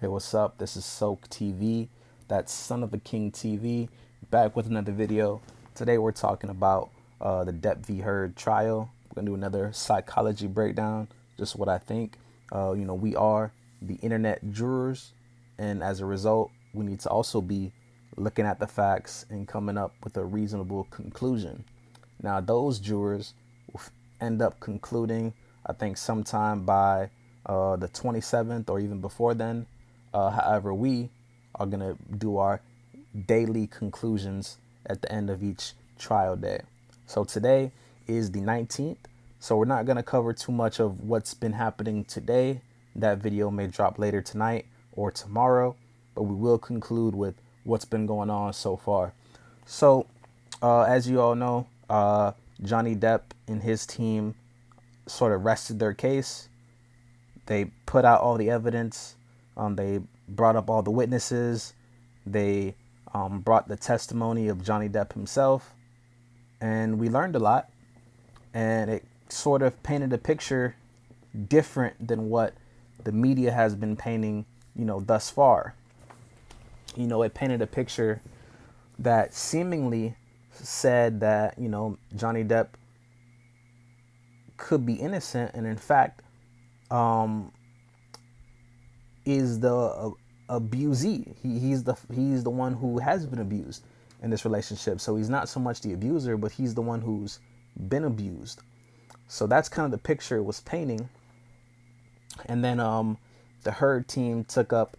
Hey, what's up? This is S.O.A.K TV. That's Son of a King TV. Back with another video. Today we're talking about the Depp v. Heard trial. We're going to do another psychology breakdown, just what I think. We are the internet jurors, and as a result, we need to also be looking at the facts and coming up with a reasonable conclusion. Now, those jurors will end up concluding, I think, sometime by the 27th or even before then. However, we are going to do our daily conclusions at the end of each trial day. So today is the 19th. So we're not going to cover too much of what's been happening today. That video may drop later tonight or tomorrow, but we will conclude with what's been going on so far. So as you all know, Johnny Depp and his team sort of rested their case. They put out all the evidence. They brought up all the witnesses. They brought the testimony of Johnny Depp himself. And we learned a lot. And it sort of painted a picture different than what the media has been painting, thus far. It painted a picture that seemingly said that, Johnny Depp could be innocent. And in fact, is the abusee. He's the one who has been abused in this relationship. So he's not so much the abuser, but he's the one who's been abused. So that's kind of the picture it was painting. And then the Heard team took up,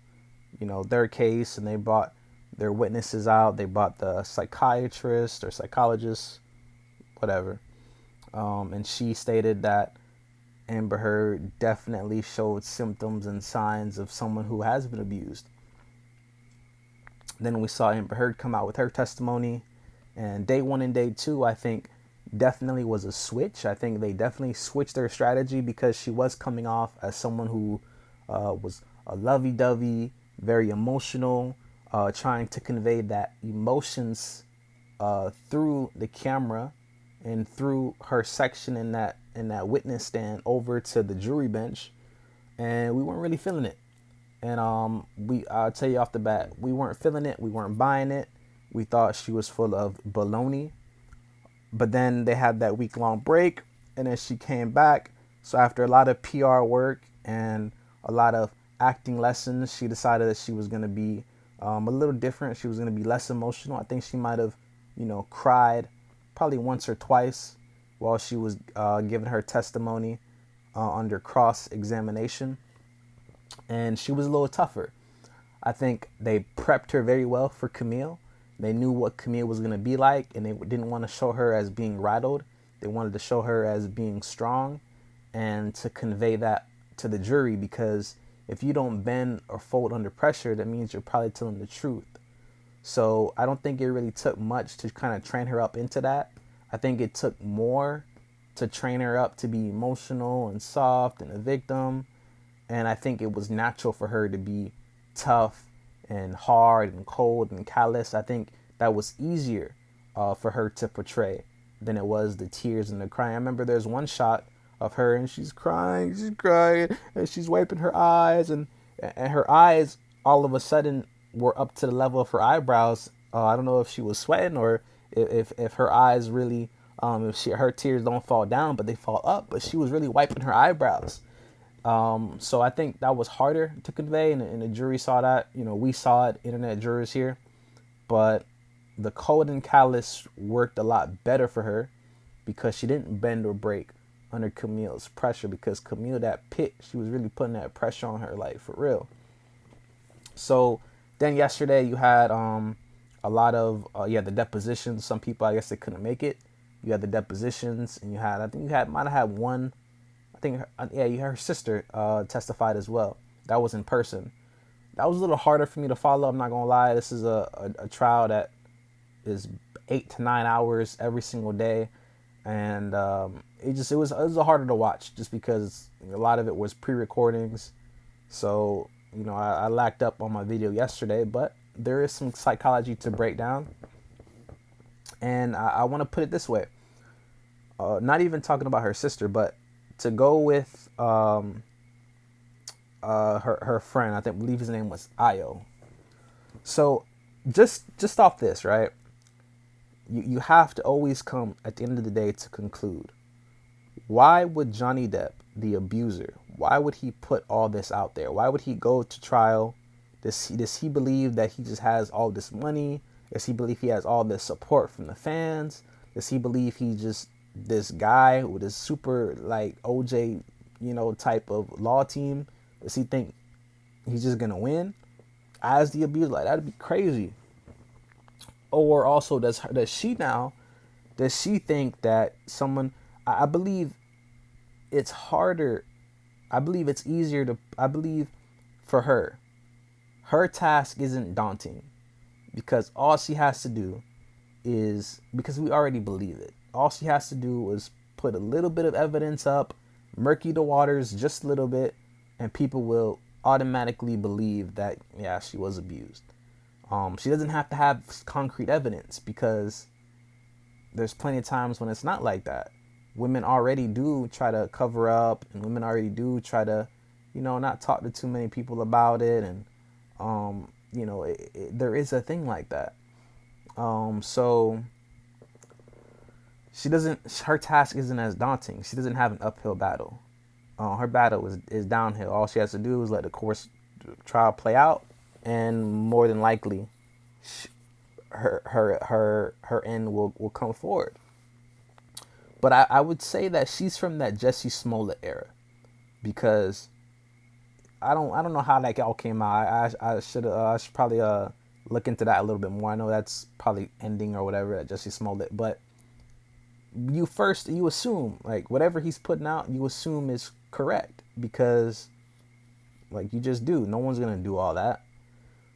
their case, and they brought their witnesses out. They brought the psychiatrist or psychologist, whatever. And she stated that Amber Heard definitely showed symptoms and signs of someone who has been abused. Then we saw Amber Heard come out with her testimony. And day one and day two, I think, definitely was a switch. I think they definitely switched their strategy because she was coming off as someone who was a lovey-dovey, very emotional, trying to convey that emotions through the camera and through her section in that witness stand over to the jury bench, and we weren't really feeling it. And I'll tell you off the bat, we weren't feeling it. We weren't buying it. We thought she was full of baloney. But then they had that week-long break, and then she came back. So after a lot of PR work and a lot of acting lessons, she decided that she was going to be a little different. She was going to be less emotional. I think she might have, cried probably once or twice while she was giving her testimony under cross-examination. And she was a little tougher. I think they prepped her very well for Camille. They knew what Camille was going to be like, and they didn't want to show her as being rattled. They wanted to show her as being strong and to convey that to the jury, because if you don't bend or fold under pressure, that means you're probably telling the truth. So I don't think it really took much to kind of train her up into that. I think it took more to train her up to be emotional and soft and a victim. And I think it was natural for her to be tough and hard and cold and callous. I think that was easier for her to portray than it was the tears and the crying. I remember there's one shot of her and she's crying, and she's wiping her eyes, and her eyes all of a sudden were up to the level of her eyebrows. I don't know if she was sweating or if her eyes really, her tears don't fall down, but they fall up. But she was really wiping her eyebrows. So I think that was harder to convey, and the jury saw that. We saw it, internet jurors here. But the cold and callous worked a lot better for her because she didn't bend or break under Camille's pressure, because Camille, that pit, she was really putting that pressure on her, like, for real. So then yesterday you had a lot of the depositions. Some people, I guess, they couldn't make it. You had the depositions, and might have had one. I think her sister testified as well. That was in person. That was a little harder for me to follow. I'm not gonna lie. This is a trial that is 8 to 9 hours every single day, and it was harder to watch just because a lot of it was pre-recordings. So I lacked up on my video yesterday, but there is some psychology to break down, and I want to put it this way. Not even talking about her sister, but to go with her friend. Believe his name was Io. So just off this, right? You have to always come at the end of the day to conclude, why would Johnny Depp, the abuser, why would he put all this out there? Why would he go to trial? Does he believe that he just has all this money? Does he believe he has all this support from the fans? Does he believe he just this guy with this super like OJ, type of law team? Does he think he's just gonna win as the abuser? Like, that'd be crazy. Or also, does she think that someone? I believe it's harder. I believe it's easier to. I believe for her, her task isn't daunting, because all she has to do is, because we already believe it. All she has to do is put a little bit of evidence up, murky the waters just a little bit, and people will automatically believe that, yeah, she was abused. She doesn't have to have concrete evidence, because there's plenty of times when it's not like that. Women already do try to cover up, and women already do try to, not talk to too many people about it. And, there is a thing like that. So her task isn't as daunting. She doesn't have an uphill battle. Her battle is downhill. All she has to do is let the trial play out, and more than likely, her end will come forward. But I would say that she's from that Jussie Smollett era, because I don't know how that all came out. I should probably look into that a little bit more. I know that's probably ending or whatever at Jussie Smollett, but you assume, like, whatever he's putting out, you assume is correct, because like, you just do. No one's gonna do all that.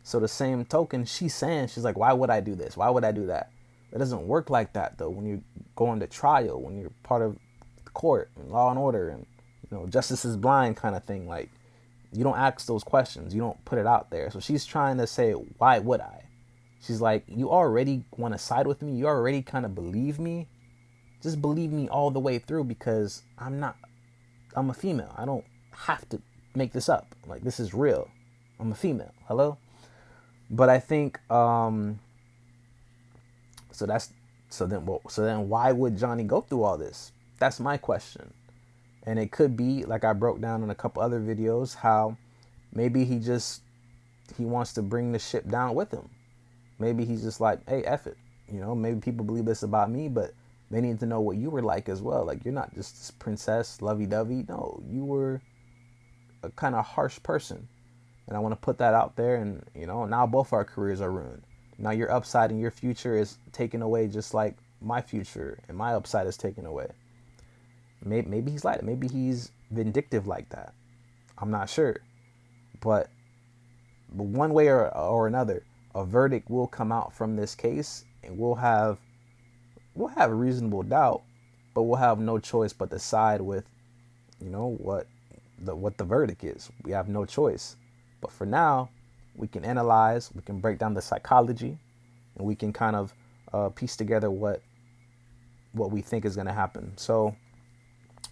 So the same token, she's like, why would I do this? Why would I do that? It doesn't work like that, though. When you're going to trial, when you're part of the court and law and order, and justice is blind kind of thing, like, you don't ask those questions. You don't put it out there. So she's trying to say, why would I? She's like, you already want to side with me. You already kind of believe me. Just believe me all the way through, because I'm a female. I don't have to make this up. Like, this is real. I'm a female. Hello? But I think, so then why would Johnny go through all this? That's my question. And it could be, like I broke down in a couple other videos, how maybe he wants to bring the ship down with him. Maybe he's just like, hey, F it. Maybe people believe this about me, but they need to know what you were like as well. Like, you're not just this princess, lovey-dovey. No, you were a kind of harsh person. And I want to put that out there. And, now both our careers are ruined. Now your upside and your future is taken away, just like my future and my upside is taken away. Maybe he's like that. Maybe he's vindictive like that. I'm not sure. But one way or another, a verdict will come out from this case, and we'll have a reasonable doubt, but we'll have no choice but to side with, what the verdict is. We have no choice. But for now, we can analyze, we can break down the psychology, and we can kind of piece together what we think is going to happen. So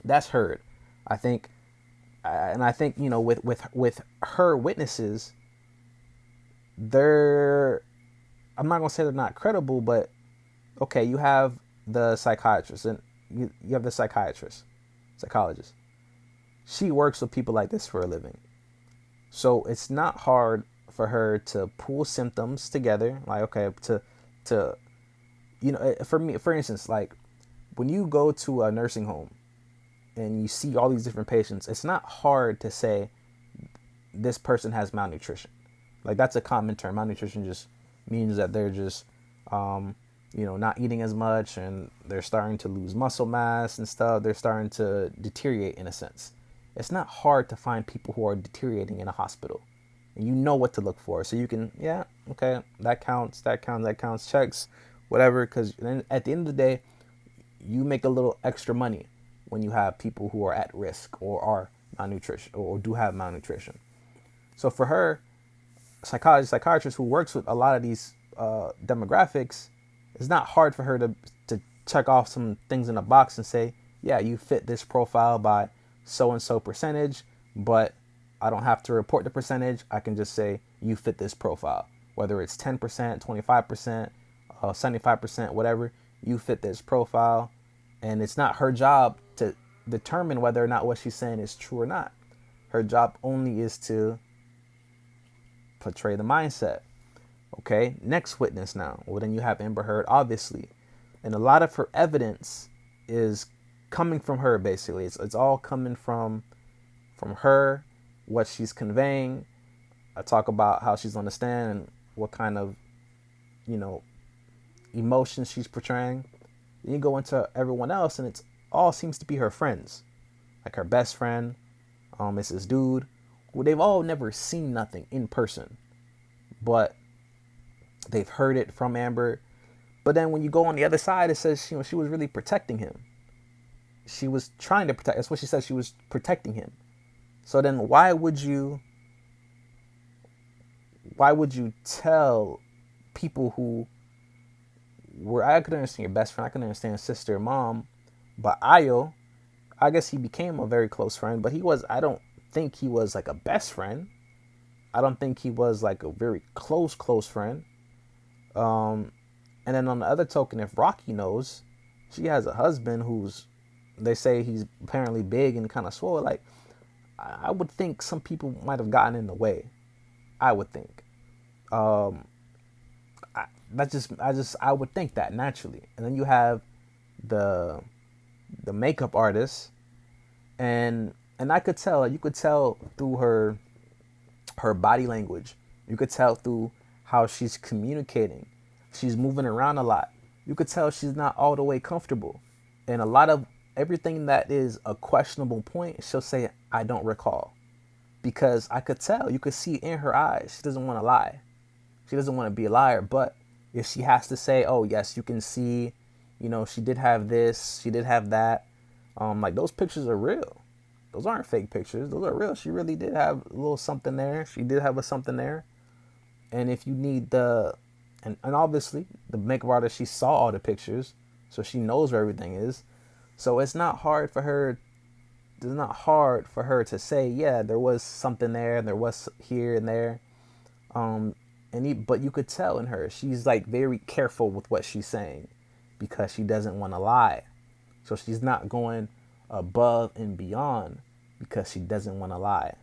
that's heard. I think with her witnesses, I'm not going to say they're not credible, but okay, you have the psychiatrist, and you have the psychologist. She works with people like this for a living. So it's not hard for her to pull symptoms together. Like, okay, for instance, like, when you go to a nursing home and you see all these different patients, it's not hard to say this person has malnutrition. Like, that's a common term. Malnutrition just means that they're just, not eating as much, and they're starting to lose muscle mass and stuff. They're starting to deteriorate in a sense. It's not hard to find people who are deteriorating in a hospital, and you know what to look for. So you can, yeah, okay, that counts, checks, whatever. Because at the end of the day, you make a little extra money when you have people who are at risk or are malnutrition or do have malnutrition. So for her, psychiatrist who works with a lot of these demographics, it's not hard for her to check off some things in a box and say, yeah, you fit this profile by so and so percentage, but I don't have to report the percentage. I can just say you fit this profile, whether it's 10%, 25%, 75%, whatever. You fit this profile, and it's not her job to determine whether or not what she's saying is true or not. Her job only is to portray the mindset. Okay, next witness now. Well, then you have Amber Heard, obviously. And a lot of her evidence is coming from her, basically. It's all coming from her, what she's conveying. I talk about how she's on the stand and what kind of, you know, emotions she's portraying. Then you go into everyone else, and it's all seems to be her friends. Like her best friend, it's this dude. Well, they've all never seen nothing in person, but they've heard it from Amber. But then when you go on the other side, it says, you know, she was really protecting him. She was trying to protect. That's what she said. She was protecting him. So then why would you tell people who were, I could understand your best friend, I could understand sister, mom, but Ayo, I guess he became a very close friend, but I don't think he was like a best friend. I don't think he was like a very close friend. And then on the other token, if Rocky knows, she has a husband who's, they say he's apparently big and kind of swole. Like, I would think some people might have gotten in the way. I would think. I would think that naturally. And then you have the makeup artist, and I could tell. You could tell through her body language. You could tell through how she's communicating. She's moving around a lot. You could tell she's not all the way comfortable. And a lot of everything that is a questionable point, she'll say, I don't recall. Because I could tell, you could see in her eyes, she doesn't want to lie. She doesn't want to be a liar. But if she has to say, oh, yes, you can see, you know, she did have this, she did have that. Like, those pictures are real. Those aren't fake pictures. Those are real. She really did have a little something there. She did have a something there. And if you need and obviously the makeup artist, she saw all the pictures, so she knows where everything is. So it's not hard for her to say, yeah, there was something there, and there was here and there. But you could tell in her, she's like very careful with what she's saying because she doesn't want to lie. So she's not going above and beyond because she doesn't want to lie.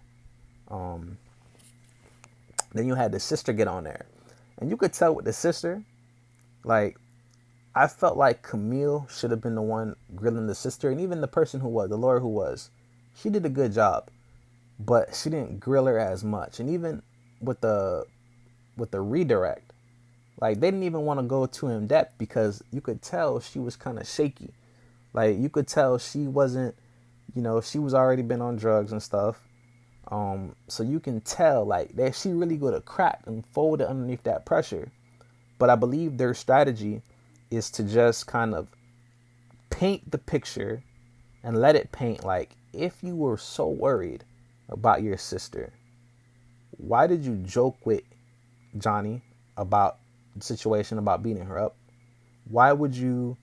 Then you had the sister get on there. And you could tell with the sister, like, I felt like Camille should have been the one grilling the sister. And even the person the lawyer who was, she did a good job. But she didn't grill her as much. And even with the redirect, like, they didn't even want to go too in depth because you could tell she was kind of shaky. Like, you could tell she wasn't, you know, she was already been on drugs and stuff. So you can tell, like, that she really would have cracked and folded underneath that pressure. But I believe their strategy is to just kind of paint the picture and let it paint like, if you were so worried about your sister, why did you joke with Johnny about the situation about beating her up? Why would you,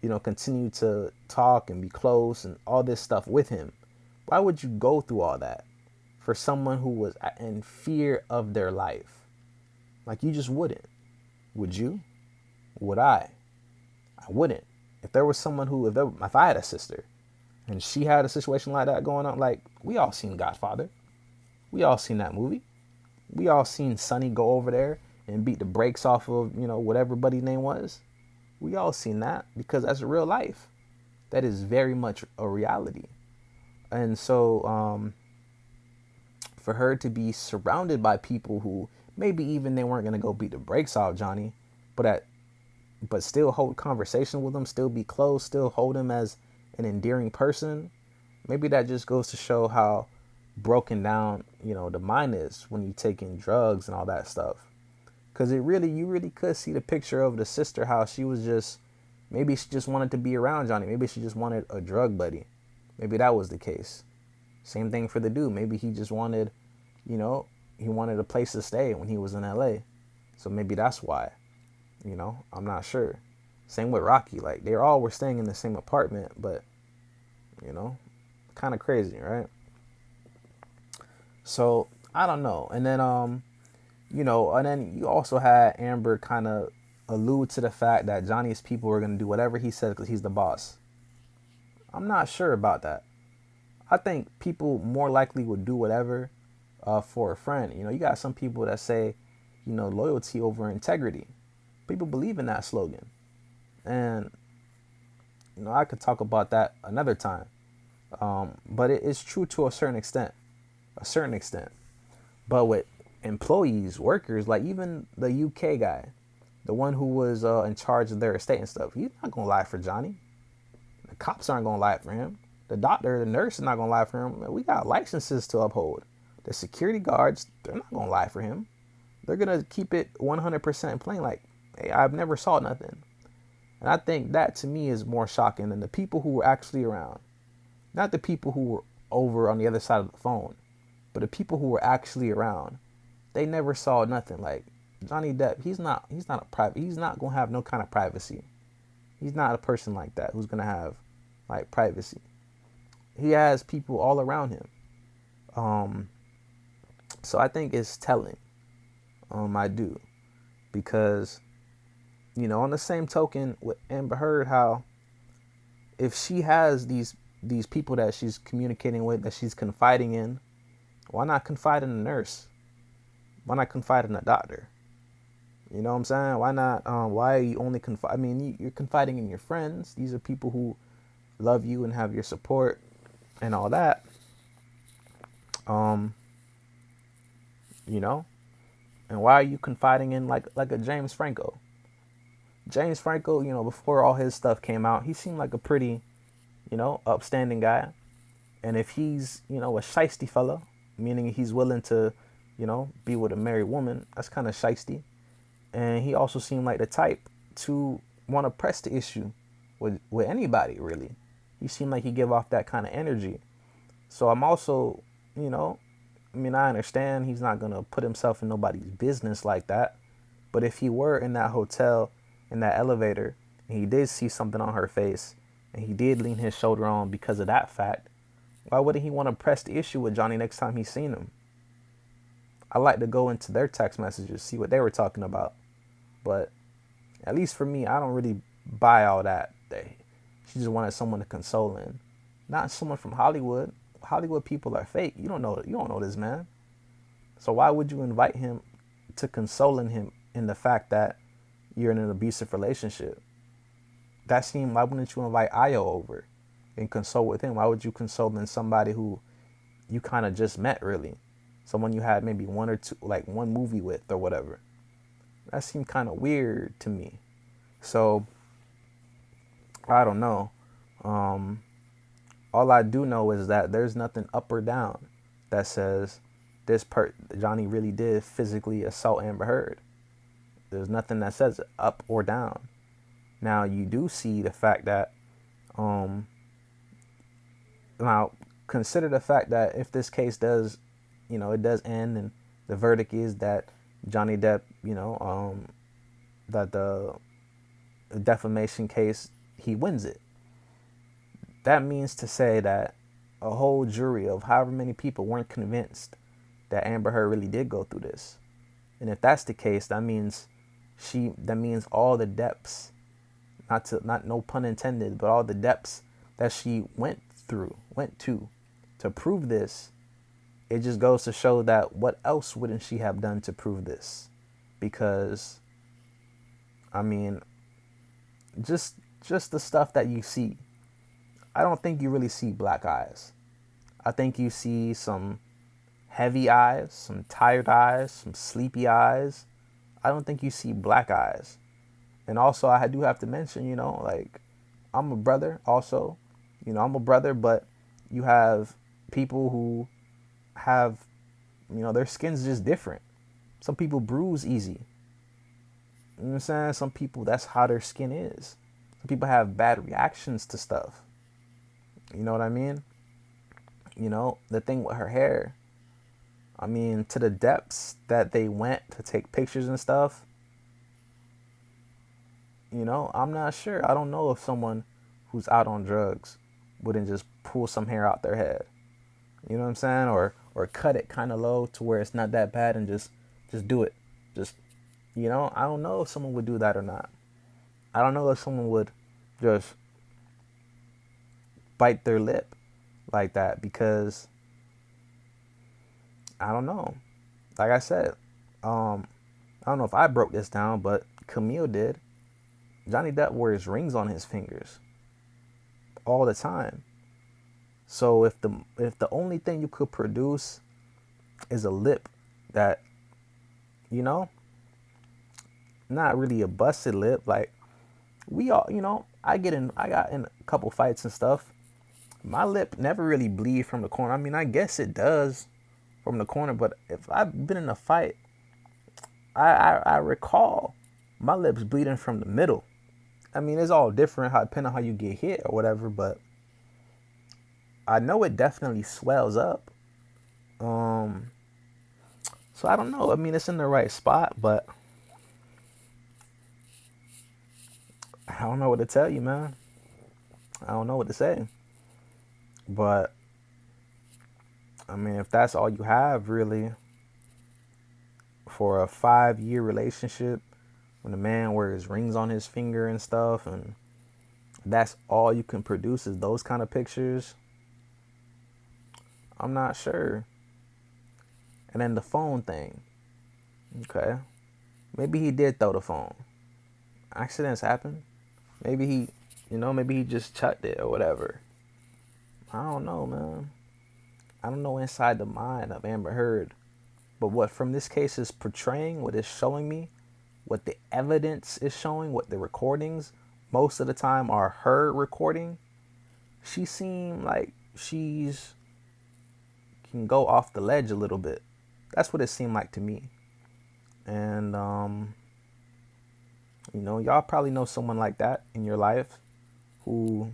you know, continue to talk and be close and all this stuff with him? Why would you go through all that for someone who was in fear of their life? Like, you just wouldn't. Would you? Would I? I wouldn't. If there was someone who, if I had a sister and she had a situation like that going on, like, we all seen Godfather. We all seen that movie. We all seen Sonny go over there and beat the brakes off of, you know, whatever buddy's name was. We all seen that because that's real life. That is very much a reality. And so, for her to be surrounded by people who maybe even they weren't going to go beat the brakes off Johnny, but still hold conversation with him, still be close, still hold him as an endearing person, maybe that just goes to show how broken down, you know, the mind is when you take in drugs and all that stuff. Because you really could see the picture of the sister, how she was just, maybe she just wanted to be around Johnny. Maybe she just wanted a drug buddy. Maybe that was the case. Same thing for the dude. Maybe he just wanted, you know, he wanted a place to stay when he was in LA. So maybe that's why, you know, I'm not sure. Same with Rocky. Like, they all were staying in the same apartment, but, you know, kind of crazy, right? So I don't know. And then and then you also had Amber kind of allude to the fact that Johnny's people are gonna do whatever he says because he's the boss. I'm not sure about that. I think people more likely would do whatever for a friend. You got some people that say, loyalty over integrity. People believe in that slogan, and I could talk about that another time. But it's true to a certain extent, But with employees, workers, like even the UK guy, the one who was in charge of their estate and stuff, he's not gonna lie for Johnny. The cops aren't gonna lie for him. The doctor, the nurse is not gonna lie for him. We got licenses to uphold. The security guards, they're not gonna lie for him. They're gonna keep it 100% plain. Like, hey, I've never saw nothing. And I think that to me is more shocking than the people who were actually around. Not the people who were over on the other side of the phone, but the people who were actually around. They never saw nothing. Like Johnny Depp, he's not a private. He's not gonna have no kind of privacy. He's not a person like that who's gonna have like privacy. He has people all around him. So I think it's telling. I do, because on the same token with Amber Heard, how if she has these people that she's communicating with, that she's confiding in, why not confide in a nurse? Why not confide in a doctor? You know what I'm saying? Why not? Why are you only confide? I mean, you're confiding in your friends. These are people who love you and have your support and all that. You know, and why are you confiding in like a James Franco? James Franco, before all his stuff came out, he seemed like a pretty, upstanding guy. And if he's, a shiesty fella, meaning he's willing to, be with a married woman, that's kind of shiesty. And he also seemed like the type to want to press the issue with anybody, really. He seemed like he give off that kind of energy. So I'm also, I understand he's not going to put himself in nobody's business like that. But if he were in that hotel, in that elevator, and he did see something on her face, and he did lean his shoulder on because of that fact, why wouldn't he want to press the issue with Johnny next time he's seen him? I like to go into their text messages, see what they were talking about. But at least for me, I don't really buy all that. She just wanted someone to console in. Not someone from Hollywood. Hollywood people are fake. You don't know this man. So why would you invite him to console in him in the fact that you're in an abusive relationship? Why wouldn't you invite Ayo over and console with him? Why would you console in somebody who you kind of just met, really? Someone you had maybe one or two, like one movie with or whatever. That seemed kind of weird to me. So, I don't know. All I do know is that there's nothing up or down that says Johnny really did physically assault Amber Heard. There's nothing that says up or down. Now you do see the fact that now consider the fact that if this case does, it does end and the verdict is that Johnny Depp, that the defamation case, he wins it. That means to say that a whole jury of however many people weren't convinced that Amber Heard really did go through this. And if that's the case, that means all the depths, not no pun intended, but all the depths that she went to prove this, it just goes to show that what else wouldn't she have done to prove this? Because, just the stuff that you see, I don't think you really see black eyes. I think you see some heavy eyes, some tired eyes, some sleepy eyes. I don't think you see black eyes. And also, I do have to mention, I'm a brother also. I'm a brother, but you have people who have, their skin's just different. Some people bruise easy. You know what I'm saying? Some people, that's how their skin is. Some people have bad reactions to stuff. You know what I mean? The thing with her hair, to the depths that they went to take pictures and stuff, I'm not sure. I don't know if someone who's out on drugs wouldn't just pull some hair out their head. You know what I'm saying? Or or cut it kind of low to where it's not that bad, and just do it. Just, I don't know if someone would do that or not. I don't know if someone would just bite their lip like that, because I don't know. Like I said, I don't know if I broke this down, but Camille did. Johnny Depp wears rings on his fingers all the time. So if the only thing you could produce is a lip that, not really a busted lip, like we all, I got in a couple fights and stuff. My lip never really bleed from the corner. I mean, I guess it does from the corner, but if I've been in a fight, I recall my lips bleeding from the middle. I mean, it's all different depending on how you get hit or whatever, but I know it definitely swells up. So I don't know. I mean, it's in the right spot, but I don't know what to tell you, man. I don't know what to say. But I mean, if that's all you have really for a 5-year relationship, when the man wears rings on his finger and stuff, and that's all you can produce is those kind of pictures, I'm not sure. And then the phone thing. Okay. Maybe he did throw the phone. Accidents happen. Maybe he just chucked it or whatever. I don't know, man. I don't know inside the mind of Amber Heard. But what from this case is portraying, what is showing me, what the evidence is showing, what the recordings most of the time are her recording, she seemed like she's can go off the ledge a little bit. That's what it seemed like to me. And y'all probably know someone like that in your life who,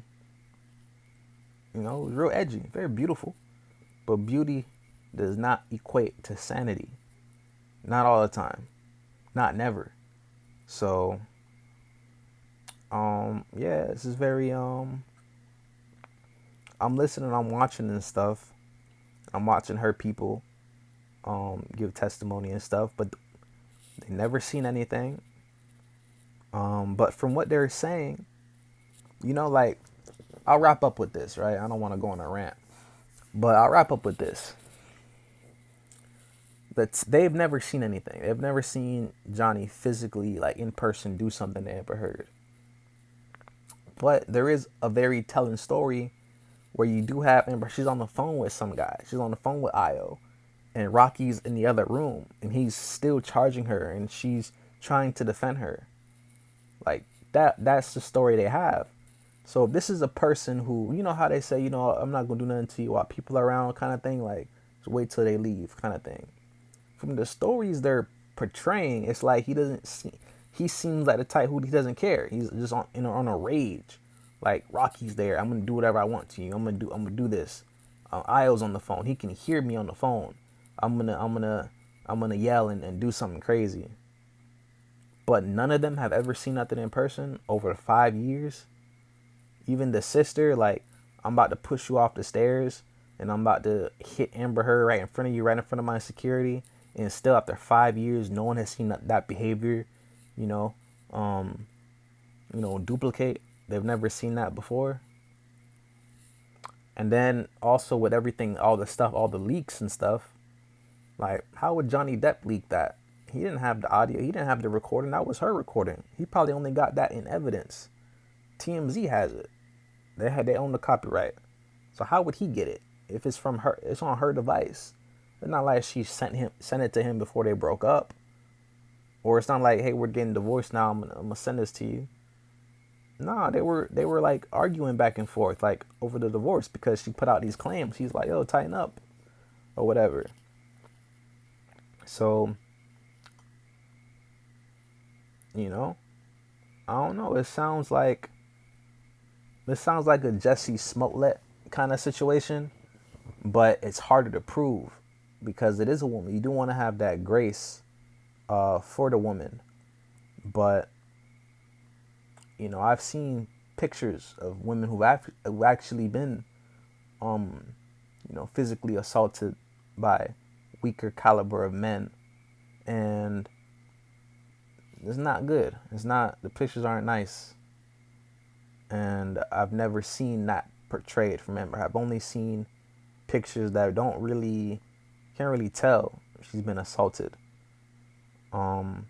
is real edgy, very beautiful. But beauty does not equate to sanity. Not all the time. Not never. So, yeah, this is very, I'm listening, I'm watching and stuff. I'm watching her people, give testimony and stuff, but they never seen anything. But from what they're saying, like, I'll wrap up with this, right? I don't want to go on a rant, but I'll wrap up with this. They've never seen anything. They've never seen Johnny physically, like in person, do something they ever heard. But there is a very telling story where you do have Amber. She's on the phone with some guy. She's on the phone with Io, and Rocky's in the other room, and he's still charging her, and she's trying to defend her. Like that's the story they have. So if this is a person who, how they say, I'm not gonna do nothing to you while people are around, kind of thing, like just wait till they leave, kind of thing. From the stories they're portraying, it's like he seems like the type who he doesn't care. He's just on a rage. Like, Rocky's there, I'm gonna do whatever I want to you. I'm gonna do this. Io's on the phone. He can hear me on the phone. I'm gonna yell and do something crazy. But none of them have ever seen nothing in person over 5 years. Even the sister, like, I'm about to push you off the stairs and I'm about to hit Amber Heard right in front of you, right in front of my security. And still after 5 years, no one has seen that behavior, duplicate. They've never seen that before. And then also with everything, all the stuff, all the leaks and stuff, like, how would Johnny Depp leak that? He didn't have the audio. He didn't have the recording. That was her recording. He probably only got that in evidence. TMZ has it. They own the copyright. So how would he get it if it's from her? It's on her device. It's not like she sent it to him before they broke up, or it's not like, hey, we're getting divorced now, I'm gonna send this to you. Nah, they were like arguing back and forth, like, over the divorce, because she put out these claims. She's like, yo, tighten up or whatever. So, I don't know. It sounds like a Jussie Smollett kind of situation, but it's harder to prove because it is a woman. You do want to have that grace for the woman, but I've seen pictures of women who've actually been physically assaulted by weaker caliber of men, and it's not good. It's not. The pictures aren't nice, and I've never seen that portrayed from Amber. I've only seen pictures that don't really, can't really tell she's been assaulted. Um,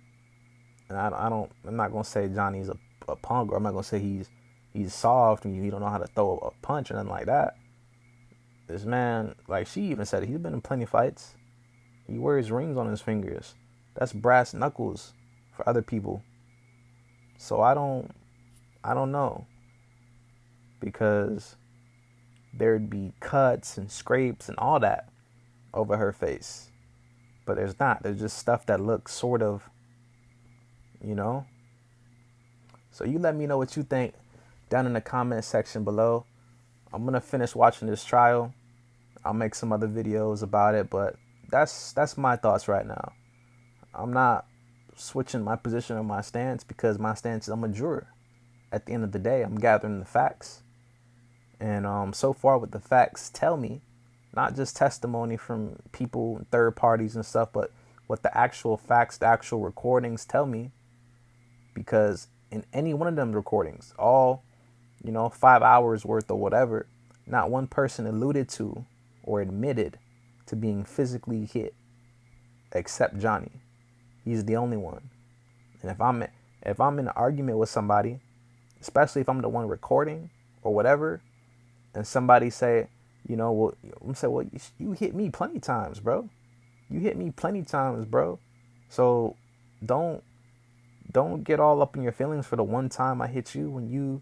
and I'm not gonna say Johnny's a punk, or I'm not gonna say he's soft and he don't know how to throw a punch or nothing like that. This man, like she even said, he's been in plenty of fights. He wears rings on his fingers. That's brass knuckles for other people. So I don't know, because there'd be cuts and scrapes and all that over her face. But there's not. There's just stuff that looks sort of, you know. So you let me know what you think down in the comment section below. I'm gonna finish watching this trial. I'll make some other videos about it, but that's my thoughts right now. I'm not switching my position or my stance, because my stance is I'm a juror. At the end of the day, I'm gathering the facts. And so far what the facts tell me, not just testimony from people, third parties and stuff, but what the actual facts, the actual recordings tell me. Because in any one of them recordings, all, 5 hours worth or whatever, not one person alluded to or admitted to being physically hit except Johnny. He's the only one. And if I'm in an argument with somebody, especially if I'm the one recording or whatever, and somebody say, well, I'm saying, well, you hit me plenty times, bro. You hit me plenty times, bro. So don't get all up in your feelings for the one time I hit you.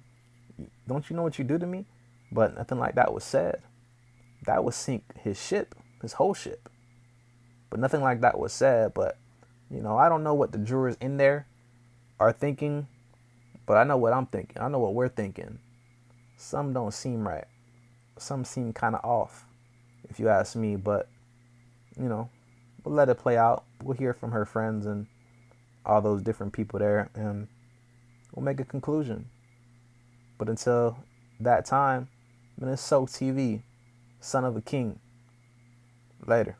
Don't you know what you do to me? But nothing like that was said. That would sink his ship, his whole ship. But nothing like that was said. But I don't know what the jurors in there are thinking, but I know what I'm thinking. I know what we're thinking. Some don't seem right. Some seem kind of off, if you ask me. But we'll let it play out. We'll hear from her friends and all those different people there, and we'll make a conclusion. But until that time, I'm in S.O.A.K TV, son of a king. Later.